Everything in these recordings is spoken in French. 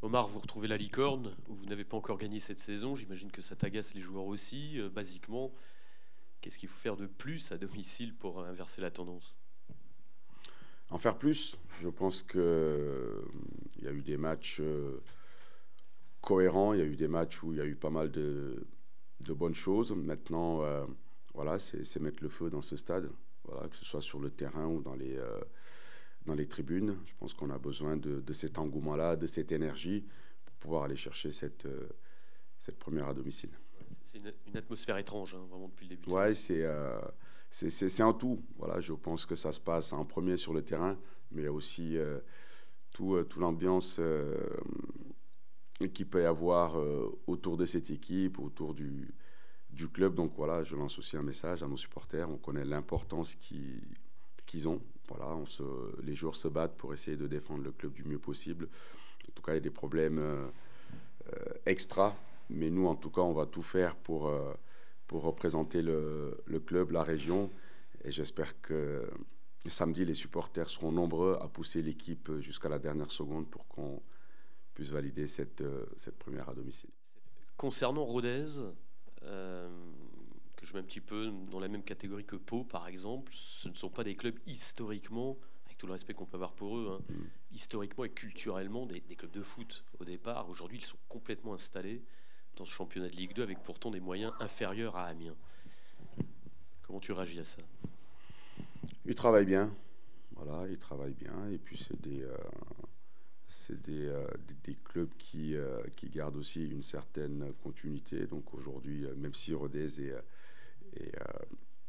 Omar, vous retrouvez la licorne, vous n'avez pas encore gagné cette saison, j'imagine que ça t'agace les joueurs aussi. Basiquement, qu'est-ce qu'il faut faire de plus à domicile pour inverser la tendance? En faire plus, je pense que il y a eu des matchs cohérents, il y a eu des matchs où il y a eu pas mal de bonnes choses. Maintenant, voilà, c'est mettre le feu dans ce stade, voilà, que ce soit sur le terrain ou dans les tribunes. Je pense qu'on a besoin de cet engouement-là, de cette énergie pour pouvoir aller chercher cette première à domicile. C'est une atmosphère étrange, hein, vraiment depuis le début de Ouais, saison. c'est un tout. Voilà, je pense que ça se passe en premier sur le terrain, mais il y a aussi tout l'ambiance qu'il peut y avoir autour de cette équipe, autour du club. Donc voilà, je lance aussi un message à nos supporters. On connaît l'importance qu'ils ont. Voilà, les joueurs se battent pour essayer de défendre le club du mieux possible. En tout cas, il y a des problèmes extra, mais nous, en tout cas, on va tout faire pour représenter le club, la région. Et j'espère que samedi, les supporters seront nombreux à pousser l'équipe jusqu'à la dernière seconde pour qu'on puisse valider cette première à domicile. Concernant Rodez, euh, que je mets un petit peu dans la même catégorie que Pau, par exemple, ce ne sont pas des clubs historiquement, avec tout le respect qu'on peut avoir pour eux, hein, historiquement et culturellement des clubs de foot au départ. Aujourd'hui, ils sont complètement installés dans ce championnat de Ligue 2 avec pourtant des moyens inférieurs à Amiens. Comment tu réagis à ça? Ils travaillent bien, voilà, ils travaillent bien. Et puis des clubs qui gardent aussi une certaine continuité. Donc aujourd'hui, même si Rodez est,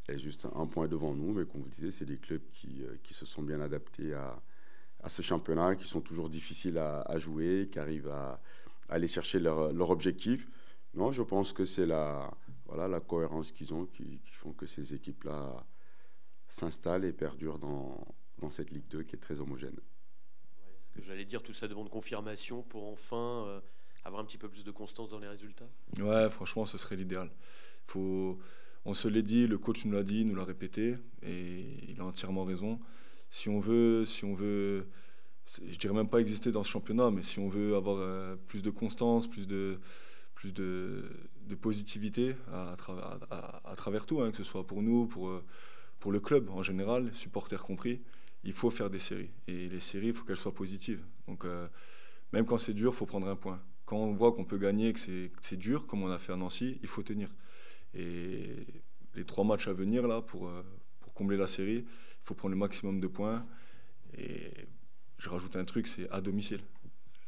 est juste un point devant nous, mais comme vous disiez, c'est des clubs qui se sont bien adaptés à ce championnat, qui sont toujours difficiles à jouer, qui arrivent à aller chercher leur objectif. Non, je pense que c'est voilà, la cohérence qu'ils ont qui font que ces équipes-là s'installent et perdurent dans cette Ligue 2 qui est très homogène. Ouais, ce que j'allais dire, tout ça demande confirmation pour enfin avoir un petit peu plus de constance dans les résultats. Ouais, franchement, ce serait l'idéal. Faut... On se l'est dit, le coach nous l'a dit, nous l'a répété, et il a entièrement raison. Si on veut, je dirais même pas exister dans ce championnat, mais si on veut avoir plus de constance, plus de positivité à travers tout, hein, que ce soit pour nous, pour le club en général, supporters compris, il faut faire des séries. Et les séries, il faut qu'elles soient positives. Donc même quand c'est dur, il faut prendre un point. Quand on voit qu'on peut gagner, que c'est dur, comme on a fait à Nancy, il faut tenir. Et les 3 matchs à venir, là, pour combler la série, il faut prendre le maximum de points. Et je rajoute un truc, c'est à domicile.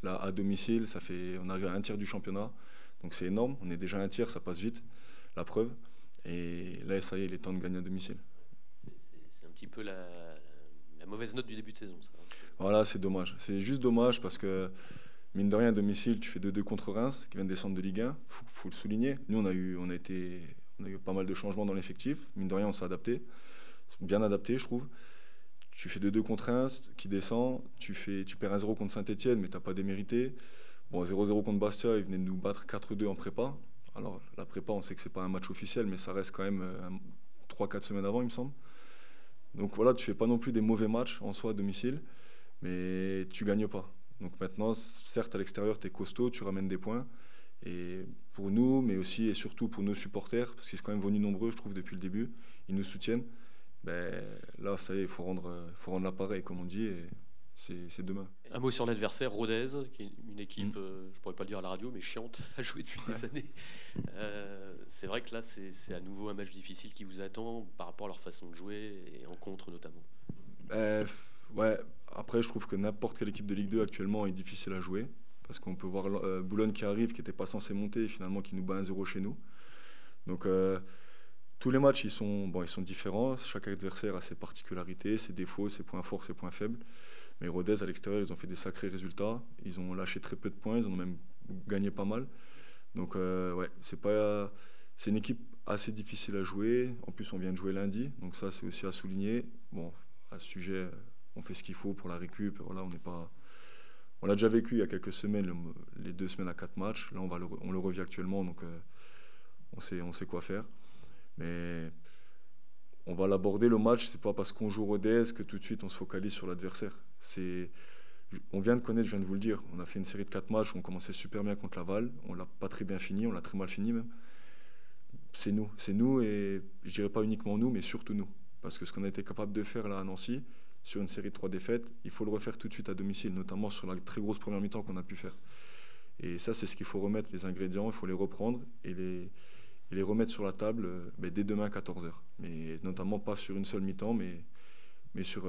Là, à domicile, on arrive à un tiers du championnat. Donc c'est énorme. On est déjà à un tiers, ça passe vite, la preuve. Et là, ça y est, il est temps de gagner à domicile. C'est un petit peu la mauvaise note du début de saison, ça. Voilà, c'est dommage. C'est juste dommage parce que, mine de rien, à domicile, tu fais 2-2 contre Reims, qui vient de descendre de Ligue 1. Faut le souligner. Nous, on a eu pas mal de changements dans l'effectif. Mine de rien, on s'est adapté. Bien adapté, je trouve. Tu fais 2-2 contre Reims, qui descend. Tu perds 1-0 contre Saint-Etienne, mais tu n'as pas démérité. Bon, 0-0 contre Bastia, ils venaient de nous battre 4-2 en prépa. Alors, la prépa, on sait que c'est pas un match officiel, mais ça reste quand même 3-4 semaines avant, il me semble. Donc voilà, tu fais pas non plus des mauvais matchs en soi à domicile, mais tu gagnes pas. Donc maintenant, certes, à l'extérieur, tu es costaud, tu ramènes des points. Et pour nous, mais aussi et surtout pour nos supporters, parce qu'ils sont quand même venus nombreux, je trouve, depuis le début, ils nous soutiennent. Ben, là, ça y est, il faut rendre l'appareil, comme on dit, et c'est demain. Un mot sur l'adversaire, Rodez, qui est une équipe, je pourrais pas le dire à la radio, mais chiante à jouer depuis des années. C'est vrai que là, c'est à nouveau un match difficile qui vous attend par rapport à leur façon de jouer et en contre notamment. Ouais, après, je trouve que n'importe quelle équipe de Ligue 2 actuellement est difficile à jouer. Parce qu'on peut voir Boulogne qui arrive, qui n'était pas censé monter, et finalement qui nous bat 1-0 chez nous. Donc tous les matchs, ils sont différents. Chaque adversaire a ses particularités, ses défauts, ses points forts, ses points faibles. Mais Rodez, à l'extérieur, ils ont fait des sacrés résultats. Ils ont lâché très peu de points, ils en ont même gagné pas mal. Donc ouais, c'est une équipe assez difficile à jouer. En plus, on vient de jouer lundi, donc ça, c'est aussi à souligner. Bon, à ce sujet, on fait ce qu'il faut pour la récup. Voilà, on l'a déjà vécu il y a quelques semaines, les 2 semaines à 4 matchs. Là, on le revit actuellement, donc on sait quoi faire. Mais on va l'aborder le match, c'est pas parce qu'on joue Rodez que tout de suite on se focalise sur l'adversaire. On vient de connaître, je viens de vous le dire, on a fait une série de 4 matchs où on commençait super bien contre Laval. On l'a pas très bien fini, on l'a très mal fini même. C'est nous et je dirais pas uniquement nous, mais surtout nous. Parce que ce qu'on a été capable de faire là à Nancy, sur une série de 3 défaites, il faut le refaire tout de suite à domicile, notamment sur la très grosse première mi-temps qu'on a pu faire. Et ça, c'est ce qu'il faut remettre, les ingrédients, il faut les reprendre et les remettre sur la table dès demain à 14h. Mais notamment pas sur une seule mi-temps, mais sur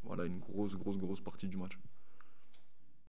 une grosse partie du match.